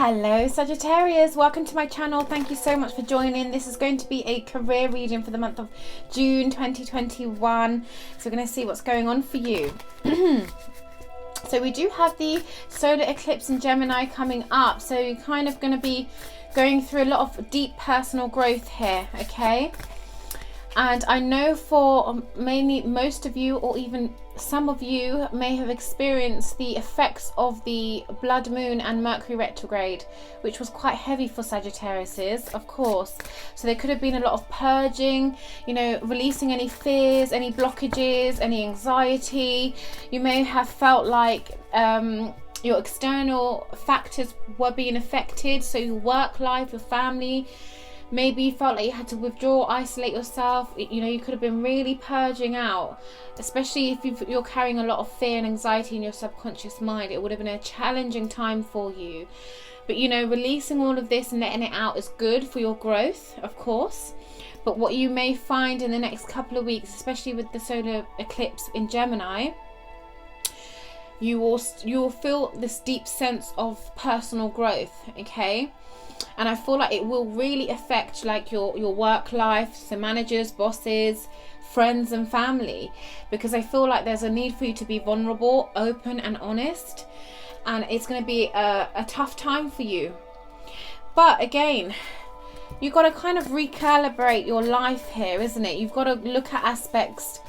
Hello Sagittarius, welcome to my channel. Thank you so much for joining. This is going to be a career reading for the month of June 2021. So we're going to see what's going on for you. So we do have the solar eclipse in Gemini coming up. So you're kind of going to be going through a lot of deep personal growth here, okay? And I know for mainly most of you, or even some of you, may have experienced the effects of the blood moon and Mercury retrograde, which was quite heavy for Sagittariuses, of course. So there could have been a lot of purging, you know, releasing any fears, any blockages, any anxiety. You may have felt like your external factors were being affected, so your work life, your family. Maybe you felt like you had to withdraw, isolate yourself. You know, you could have been really purging out, especially if you're carrying a lot of fear and anxiety in your subconscious mind. It would have been a challenging time for you. But, you know, releasing all of this and letting it out is good for your growth, of course. But what you may find in the next couple of weeks, especially with the solar eclipse in Gemini, you will feel this deep sense of personal growth, okay? And I feel like it will really affect like your work life, so managers, bosses, friends and family, because I feel like there's a need for you to be vulnerable, open and honest, and it's going to be a tough time for you. But again, you've got to kind of recalibrate your life here, isn't it? You've got to look at aspects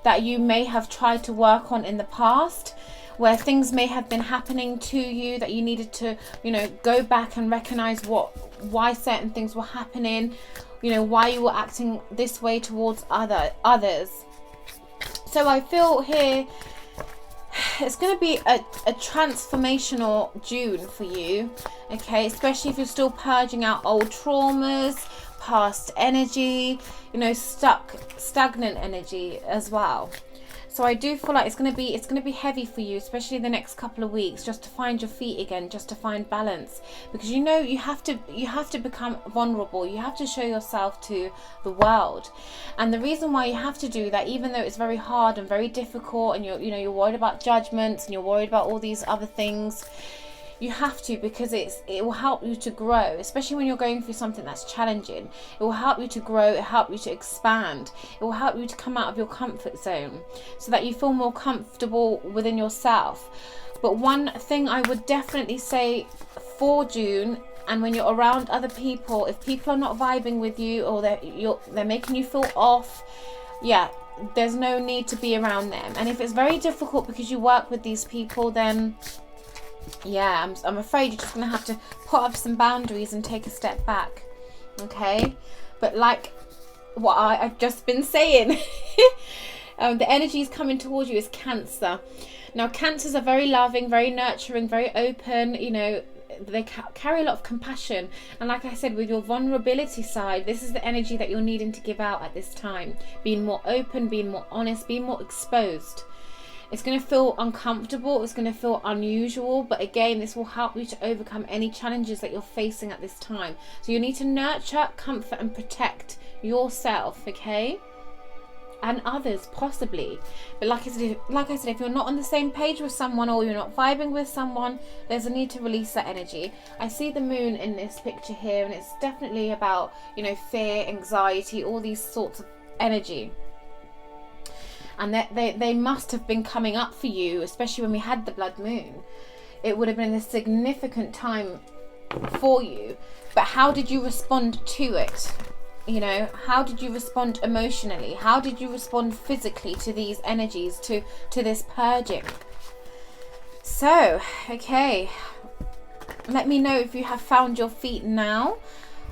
that you may have tried to work on in the past, where things may have been happening to you that you needed to, you know, go back and recognize why certain things were happening, you know, why you were acting this way towards others. So I feel here it's going to be a transformational June for you, okay, especially if you're still purging out old traumas, past energy, you know, stagnant energy as well. So I do feel like it's going to be heavy for you, especially the next couple of weeks, just to find your feet again, just to find balance, because you know you have to become vulnerable. You have to show yourself to the world, and the reason why you have to do that, even though it's very hard and very difficult, and you're worried about judgments and you're worried about all these other things. You have to, because it will help you to grow, especially when you're going through something that's challenging. It will help you to grow, it will help you to expand, it will help you to come out of your comfort zone so that you feel more comfortable within yourself. But one thing I would definitely say for June, and when you're around other people, if people are not vibing with you, or they're making you feel off, yeah, there's no need to be around them. And if it's very difficult because you work with these people, then yeah, I'm afraid you're just going to have to put up some boundaries and take a step back, okay? But like what I've just been saying, the energy is coming towards you is Cancer. Now, Cancers are very loving, very nurturing, very open, you know, they carry a lot of compassion. And like I said, with your vulnerability side, this is the energy that you're needing to give out at this time. Being more open, being more honest, being more exposed. It's going to feel uncomfortable, it's going to feel unusual, but again, this will help you to overcome any challenges that you're facing at this time. So you need to nurture, comfort and protect yourself, okay? And others, possibly. But like I said, if you're not on the same page with someone, or you're not vibing with someone, there's a need to release that energy. I see the moon in this picture here, and it's definitely about, you know, fear, anxiety, all these sorts of energy. And they must have been coming up for you, especially when we had the blood moon. It would have been a significant time for you. But how did you respond to it? You know, how did you respond emotionally? How did you respond physically to these energies, to this purging? So, okay, let me know if you have found your feet now,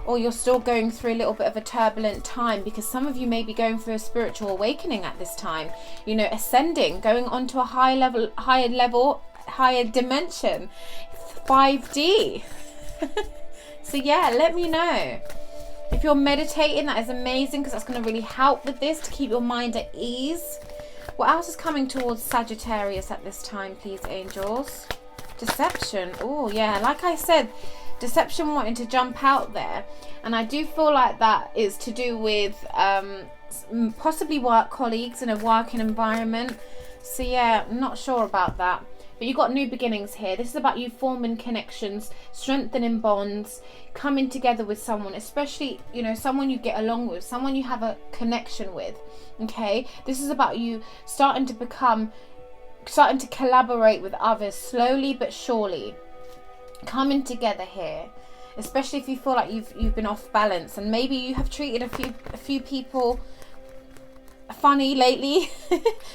or you're still going through a little bit of a turbulent time, because some of you may be going through a spiritual awakening at this time, you know, ascending, going on to a higher dimension, 5D. So yeah, let me know. If you're meditating, that is amazing, because that's going to really help with this, to keep your mind at ease. What else is coming towards Sagittarius at this time, please, angels? Deception. Oh yeah, like I said, deception wanting to jump out there, and I do feel like that is to do with possibly work colleagues in a working environment. So yeah, I'm not sure about that. But you've got new beginnings here. This is about you forming connections, strengthening bonds, coming together with someone, especially, you know, someone you get along with, someone you have a connection with. Okay, this is about you starting to collaborate with others slowly but surely, coming together here, especially if you feel like you've been off balance, and maybe you have treated a few people funny lately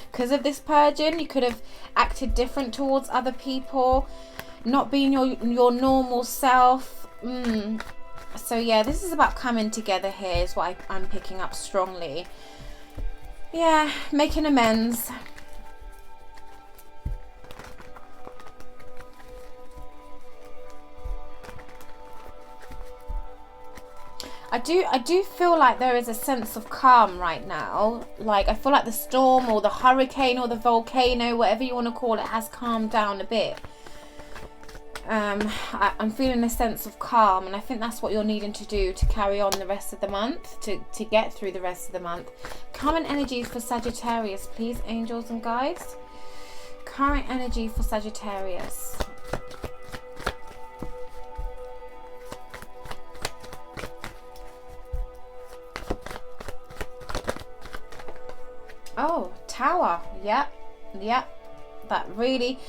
because of this purging. You could have acted different towards other people, not being your normal self. So yeah, this is about coming together here is what I'm picking up strongly. Yeah, making amends. I do feel like there is a sense of calm right now. Like, I feel like the storm or the hurricane or the volcano, whatever you want to call it, has calmed down a bit. I'm feeling a sense of calm, and I think that's what you're needing to do to carry on the rest of the month, to get through the rest of the month. Current energies for Sagittarius, please, angels and guides. Current energy for Sagittarius. Oh, Tower. Yep. That really,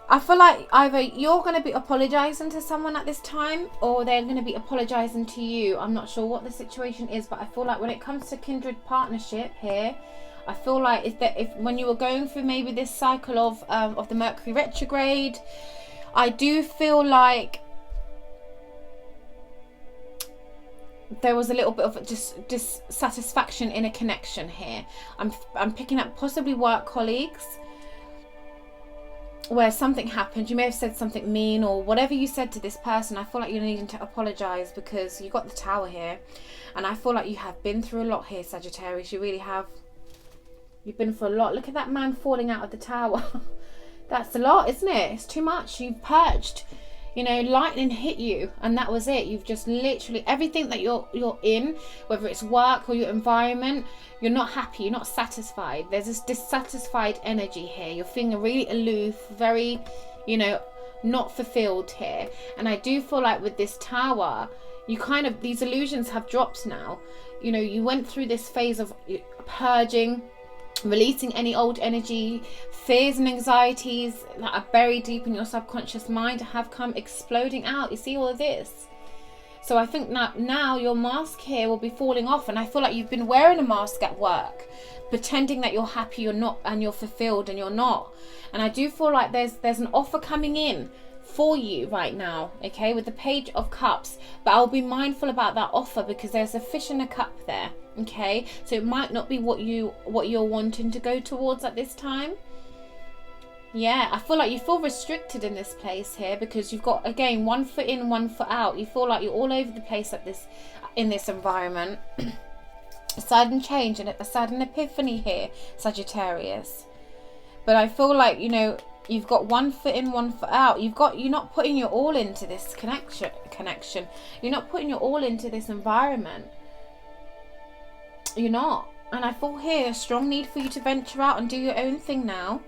I feel like either you're going to be apologizing to someone at this time, or they're going to be apologizing to you. I'm not sure what the situation is, but I feel like when it comes to Kindred Partnership here, I feel like if when you were going through maybe this cycle of the Mercury retrograde, I do feel like there was a little bit of just dissatisfaction in a connection here. I'm picking up possibly work colleagues where something happened. You may have said something mean, or whatever you said to this person. I feel like you're needing to apologize because you got the Tower here, and I feel like you have been through a lot here, Sagittarius. You really have. You've been through a lot. Look at that man falling out of the tower. That's a lot, isn't it? It's too much. You've purged. You know, lightning hit you, and that was it. You've just literally, everything that you're in, whether it's work or your environment, you're not happy, you're not satisfied. There's this dissatisfied energy here. You're feeling really aloof, very, you know, not fulfilled here. And I do feel like with this Tower, you kind of, these illusions have dropped now. You know, you went through this phase of purging, releasing any old energy, fears and anxieties that are buried deep in your subconscious mind have come exploding out. You see all of this? So I think now your mask here will be falling off, and I feel like you've been wearing a mask at work, pretending that you're happy, you're not, and you're fulfilled, and you're not. And I do feel like there's an offer coming in for you right now, okay, with the Page of Cups, but I'll be mindful about that offer because there's a fish in a cup there, okay? So it might not be what you're wanting to go towards at this time. Yeah, I feel like you feel restricted in this place here because you've got, again, one foot in, one foot out. You feel like you're all over the place in this environment. A sudden change and a sudden epiphany here, Sagittarius. But I feel like, you know, you've got one foot in, one foot out. You're not putting your all into this connection. You're not putting your all into this environment. You're not. And I feel here a strong need for you to venture out and do your own thing now.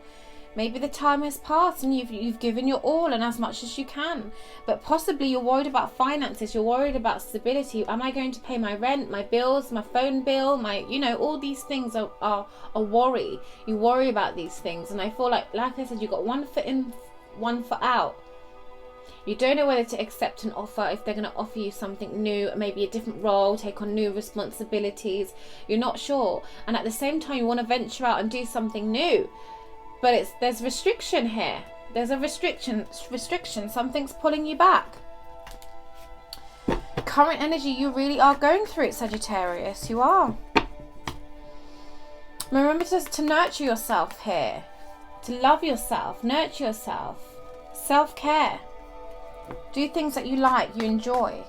Maybe the time has passed and you've given your all and as much as you can. But possibly you're worried about finances. You're worried about stability. Am I going to pay my rent, my bills, my phone bill, you know, all these things are a worry. You worry about these things. And I feel like I said, you've got one foot in, one foot out. You don't know whether to accept an offer, if they're going to offer you something new, maybe a different role, take on new responsibilities. You're not sure. And at the same time, you want to venture out and do something new. But there's restriction here. There's a restriction. Something's pulling you back. Current energy, you really are going through it, Sagittarius. You are. Remember to nurture yourself here. To love yourself. Nurture yourself. Self-care. Do things that you like, you enjoy.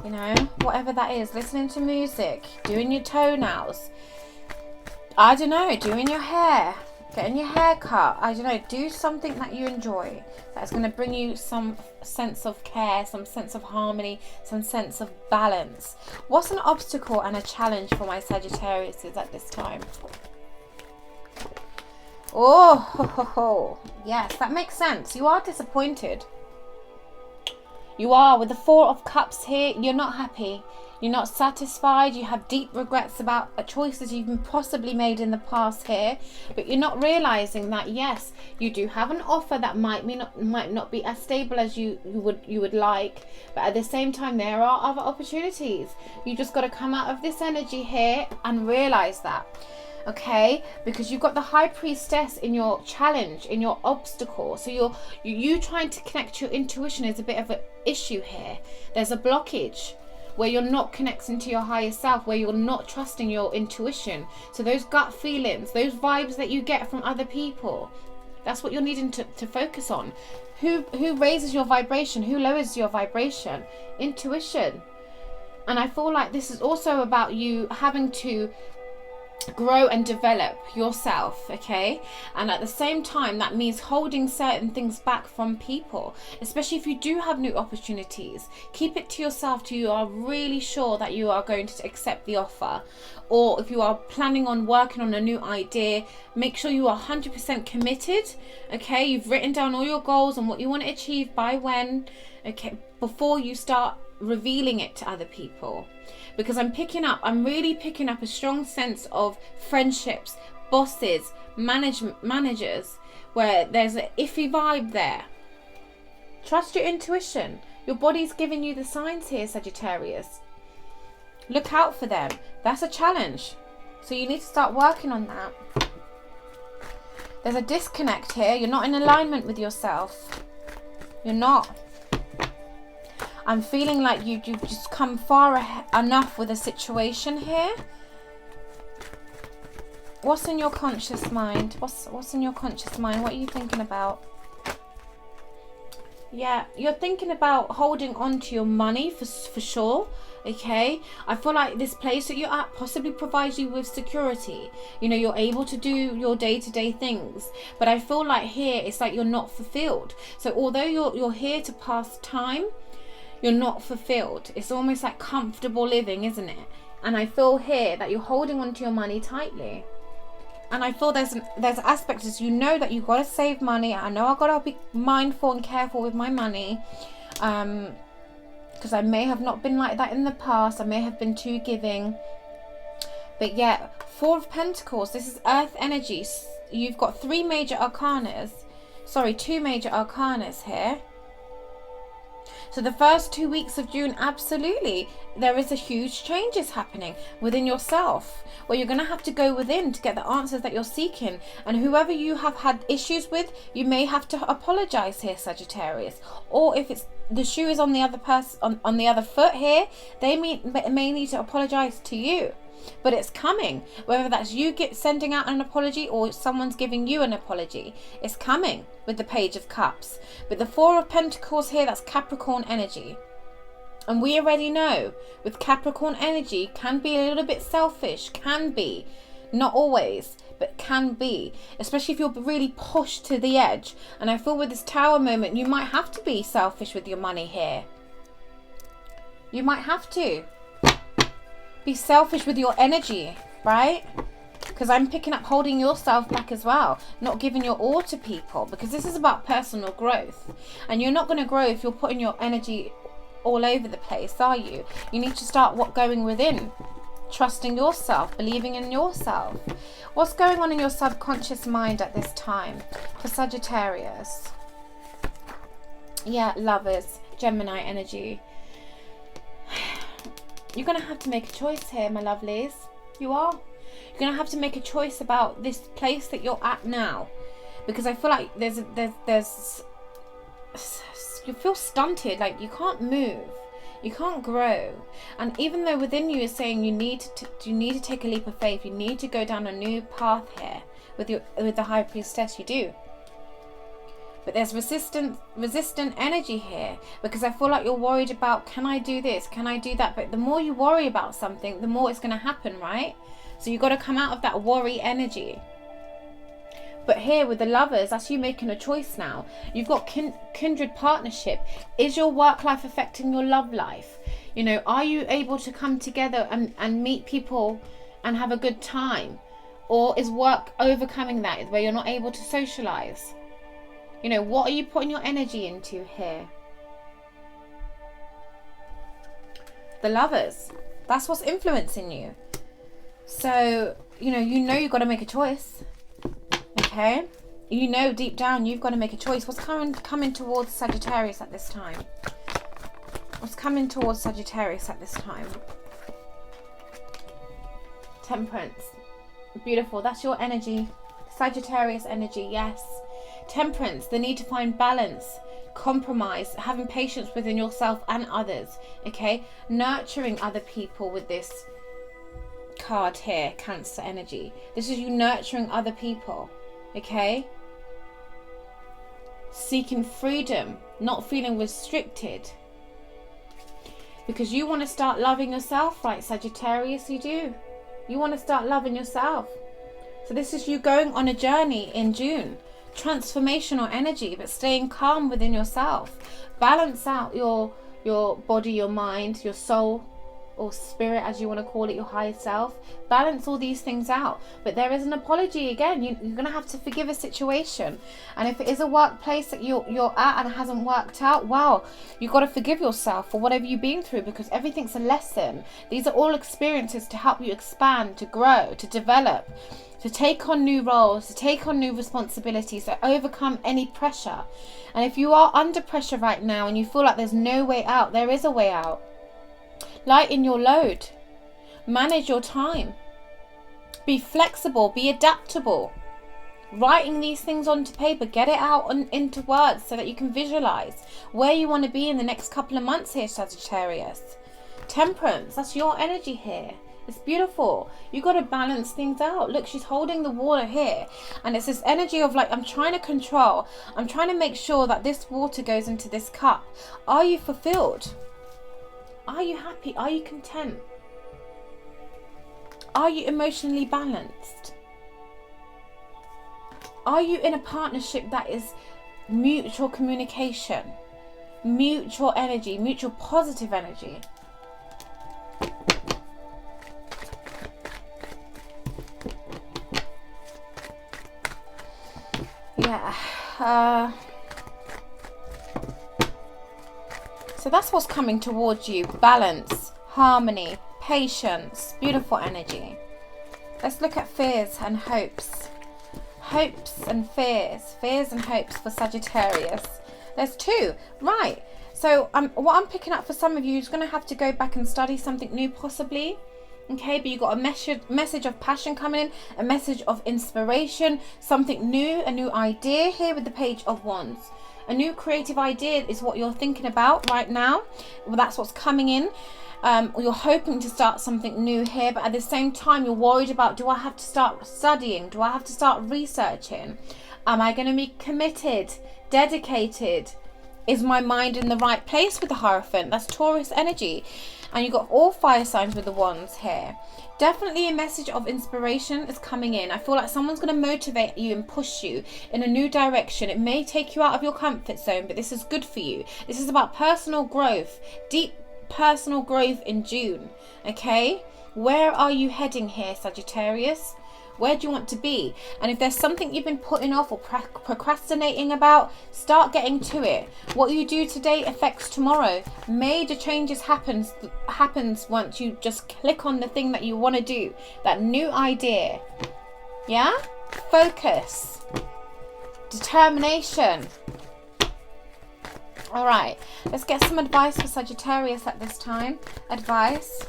You know, whatever that is. Listening to music. Doing your toenails. I don't know. Doing your hair. Getting your hair cut. I don't know. Do something that you enjoy. That's going to bring you some sense of care, some sense of harmony, some sense of balance. What's an obstacle and a challenge for my Sagittarius at this time? Oh, yes, that makes sense. You are disappointed. You are. With the Four of Cups here, you're not happy. You're not satisfied. You have deep regrets about choices you've possibly made in the past here. But you're not realizing that, yes, you do have an offer that might not be as stable as you would like. But at the same time, there are other opportunities. You just got to come out of this energy here and realize that. Okay, because you've got the High Priestess in your challenge, in your obstacle. So you trying to connect to your intuition is a bit of an issue here. There's a blockage where you're not connecting to your higher self, where you're not trusting your intuition. So those gut feelings, those vibes that you get from other people, that's what you're needing to focus on. Who raises your vibration? Who lowers your vibration? Intuition. And I feel like this is also about you having to grow and develop yourself, okay? And at the same time, that means holding certain things back from people, especially if you do have new opportunities. Keep it to yourself till you are really sure that you are going to accept the offer. Or if you are planning on working on a new idea, make sure you are 100% committed, okay? You've written down all your goals and what you want to achieve by when, okay, before you start revealing it to other people. Because I'm really picking up a strong sense of friendships, bosses, managers, where there's an iffy vibe there. Trust your intuition. Your body's giving you the signs here, Sagittarius. Look out for them. That's a challenge. So you need to start working on that. There's a disconnect here. You're not in alignment with yourself. You're not. I'm feeling like you've just come far enough with a situation here. What's in your conscious mind? What's in your conscious mind? What are you thinking about? Yeah, you're thinking about holding on to your money for sure. Okay, I feel like this place that you're at possibly provides you with security. You know, you're able to do your day-to-day things, but I feel like here it's like you're not fulfilled. So although you're here to pass time, you're not fulfilled. It's almost like comfortable living, isn't it? And I feel here that you're holding on to your money tightly. And I feel there's aspects as you know that you've got to save money. I know I've got to be mindful and careful with my money. Because I may have not been like that in the past. I may have been too giving. But yeah, Four of Pentacles. This is earth energy. You've got two major arcanas here. So the first 2 weeks of June, absolutely, there is a huge changes happening within yourself, where you're going to have to go within to get the answers that you're seeking. And whoever you have had issues with, you may have to apologize here, Sagittarius. Or if it's the shoe is on the other person, on the other foot here, they may need to apologize to you. But it's coming, whether that's you sending out an apology or someone's giving you an apology. It's coming with the Page of Cups. But the Four of Pentacles here, that's Capricorn energy. And we already know with Capricorn energy can be a little bit selfish, can be. Not always, but can be. Especially if you're really pushed to the edge. And I feel with this Tower moment, you might have to be selfish with your money here. You might have to. Be selfish with your energy, right? Because I'm picking up holding yourself back as well, not giving your all to people, because this is about personal growth. And you're not going to grow if you're putting your energy all over the place, are you? You need to start going within, trusting yourself, believing in yourself. What's going on in your subconscious mind at this time for Sagittarius? Yeah, Lovers, Gemini energy. You're going to have to make a choice here, my lovelies. You are. You're going to have to make a choice about this place that you're at now. Because I feel like there's you feel stunted, like you can't move. You can't grow. And even though within you is saying you need to take a leap of faith, you need to go down a new path here with the High Priestess, you do. But there's resistant energy here, because I feel like you're worried about, can I do this? Can I do that? But the more you worry about something, the more it's going to happen, right? So you've got to come out of that worry energy. But here with the Lovers, that's you making a choice now. You've got Kindred Partnership. Is your work life affecting your love life? You know, are you able to come together and meet people and have a good time? Or is work overcoming that, where you're not able to socialize? You know, what are you putting your energy into here? The Lovers. That's what's influencing you. So, you know you've got to make a choice. Okay? You know deep down you've got to make a choice. What's coming towards Sagittarius at this time? What's coming towards Sagittarius at this time? Temperance. Beautiful. That's your energy. Sagittarius energy, yes. Temperance, the need to find balance, compromise, having patience within yourself and others. Okay? Nurturing other people with this card here, Cancer energy. This is you nurturing other people. Okay? Seeking freedom, not feeling restricted. Because you want to start loving yourself, right, Sagittarius? You do. You want to start loving yourself. So this is you going on a journey in June. Transformational energy, but staying calm within yourself. Balance out your body, your mind, your soul, or spirit, as you want to call it, your higher self. Balance all these things out. But there is an apology again. You're going to have to forgive a situation. And if it is a workplace that you're at and it hasn't worked out, well, you've got to forgive yourself for whatever you've been through, because everything's a lesson. These are all experiences to help you expand, to grow, to develop, to take on new roles, to take on new responsibilities, to overcome any pressure. And if you are under pressure right now and you feel like there's no way out, there is a way out. Lighten your load. Manage your time. Be flexible. Be adaptable. Writing these things onto paper. Get it out into words so that you can visualize where you want to be in the next couple of months here, Sagittarius. Temperance. That's your energy here. It's beautiful. You got to balance things out. Look, she's holding the water here. And it's this energy of like, I'm trying to control. I'm trying to make sure that this water goes into this cup. Are you fulfilled? Are you happy? Are you content? Are you emotionally balanced? Are you in a partnership that is mutual communication, mutual energy, mutual positive energy? Yeah. So that's what's coming towards you. Balance, harmony, patience, beautiful energy. Let's look at fears and hopes. Hopes and fears. Fears and hopes for Sagittarius. There's two. Right. So what I'm picking up for some of you is going to have to go back and study something new possibly. Okay, but you've got a message of passion coming in, a message of inspiration, something new, a new idea here with the Page of Wands. A new creative idea is what you're thinking about right now. Well, that's what's coming in. You're hoping to start something new here, but at the same time, you're worried about, do I have to start studying? Do I have to start researching? Am I going to be committed, dedicated? Is my mind in the right place with the Hierophant? That's Taurus energy. And you've got all fire signs with the wands here. Definitely a message of inspiration is coming in. I feel like someone's going to motivate you and push you in a new direction. It may take you out of your comfort zone, but this is good for you. This is about personal growth, deep personal growth in June. Okay? Where are you heading here, Sagittarius? Where do you want to be? And if there's something you've been putting off or procrastinating about, start getting to it. What you do today affects tomorrow. Major changes happens once you just click on the thing that you want to do. That new idea. Yeah? Focus. Determination. All right. Let's get some advice for Sagittarius at this time. Advice.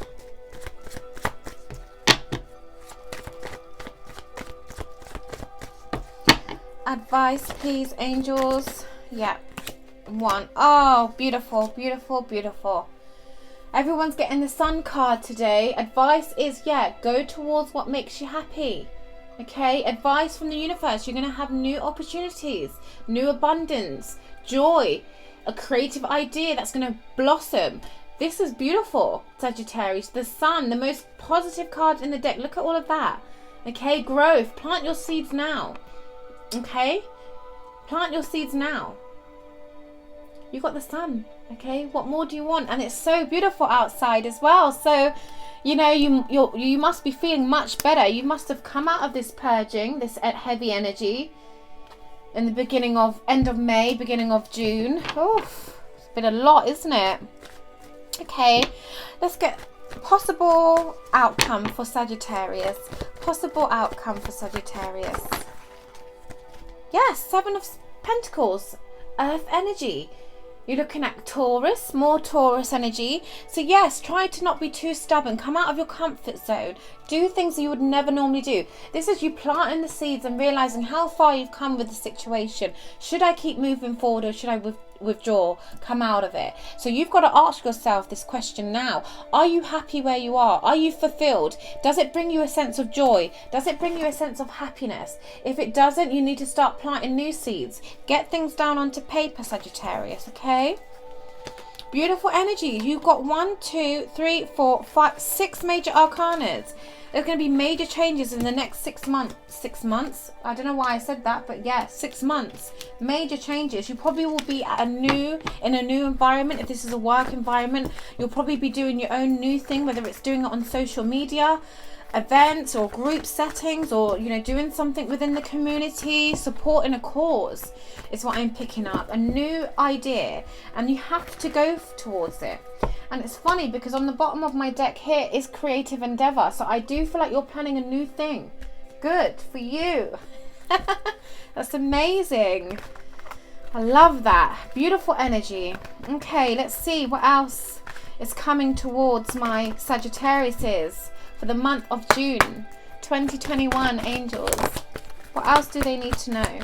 Advice, please, angels. Yeah. One. Oh, beautiful, beautiful, beautiful. Everyone's getting the Sun card today. Advice is, yeah, go towards what makes you happy. Okay? Advice from the universe. You're going to have new opportunities, new abundance, joy, a creative idea that's going to blossom. This is beautiful, Sagittarius. The Sun, the most positive card in the deck. Look at all of that. Okay? Growth. Plant your seeds now. Okay, plant your seeds now. You got the Sun. Okay, what more do you want? And it's so beautiful outside as well. So you know, you must be feeling much better. You must have come out of this purging, this heavy energy, in the end of May, beginning of June. Oof, it's been a lot, isn't it? Okay, let's get possible outcome for Sagittarius. Possible outcome for Sagittarius. Yes, 7 of Pentacles, Earth energy. You're looking at Taurus, more Taurus energy. So yes, try to not be too stubborn. Come out of your comfort zone. Do things that you would never normally do. This is you planting the seeds and realizing how far you've come with the situation. Should I keep moving forward, or should I withdraw, come out of it? So you've got to ask yourself this question now. Are you happy where you are? Are you fulfilled? Does it bring you a sense of joy? Does it bring you a sense of happiness? If it doesn't, you need to start planting new seeds. Get things down onto paper, Sagittarius, okay? Beautiful energy. You've got 1, 2, 3, 4, 5, 6 major arcanas. There's going to be major changes in the next 6 months. 6 months? I don't know why I said that, but yeah, 6 months. Major changes. You probably will be in a new environment. If this is a work environment, you'll probably be doing your own new thing, whether it's doing it on social media, events or group settings, or you know, doing something within the community, supporting a cause is what I'm picking up. A new idea, and you have to go towards it. And it's funny because on the bottom of my deck here is creative endeavor, so I do feel like you're planning a new thing. Good for you. That's amazing. I love that. Beautiful energy. Okay, let's see what else is coming towards my Sagittariuses for the month of June 2021, angels. What else do they need to know?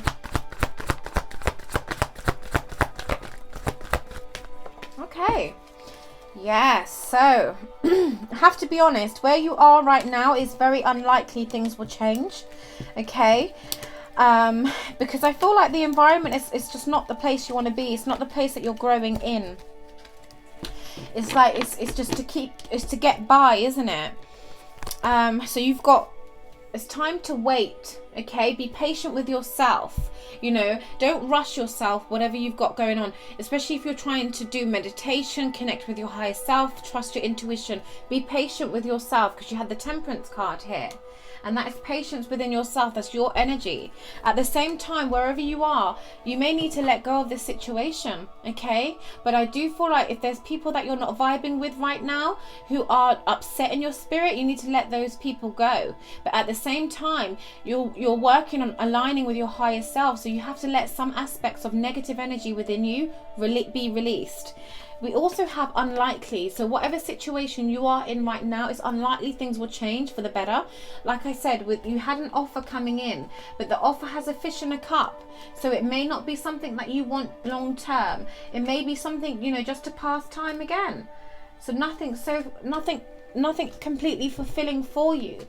Okay. Yes, so I have to be honest, where you are right now is very unlikely things will change. Okay. Because I feel like the environment is just not the place you want to be. It's not the place that you're growing in. It's like it's just to get by, isn't it? So you've got, it's time to wait. Okay, be patient with yourself. You know, don't rush yourself, whatever you've got going on, especially if you're trying to do meditation, connect with your higher self, trust your intuition. Be patient with yourself, because you had the Temperance card here, and that is patience within yourself. That's your energy. At the same time, wherever you are, you may need to let go of this situation, okay? But I do feel like if there's people that you're not vibing with right now, who are upset in your spirit, you need to let those people go. But at the same time, you're working on aligning with your higher self, so you have to let some aspects of negative energy within you be released. We also have unlikely, so whatever situation you are in right now, it's unlikely things will change for the better. Like I said, you had an offer coming in, but the offer has a fish in a cup, so it may not be something that you want long term. It may be something, you know, just to pass time again. So nothing completely fulfilling for you,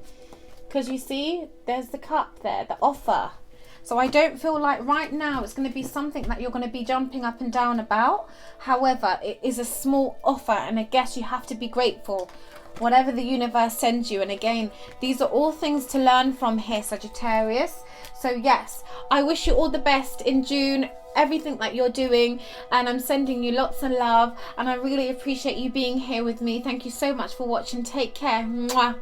because you see, there's the cup there, the offer. So I don't feel like right now it's going to be something that you're going to be jumping up and down about. However, it is a small offer, and I guess you have to be grateful whatever the universe sends you. And again, these are all things to learn from here, Sagittarius. So yes, I wish you all the best in June, everything that you're doing, and I'm sending you lots of love, and I really appreciate you being here with me. Thank you so much for watching. Take care. Mwah.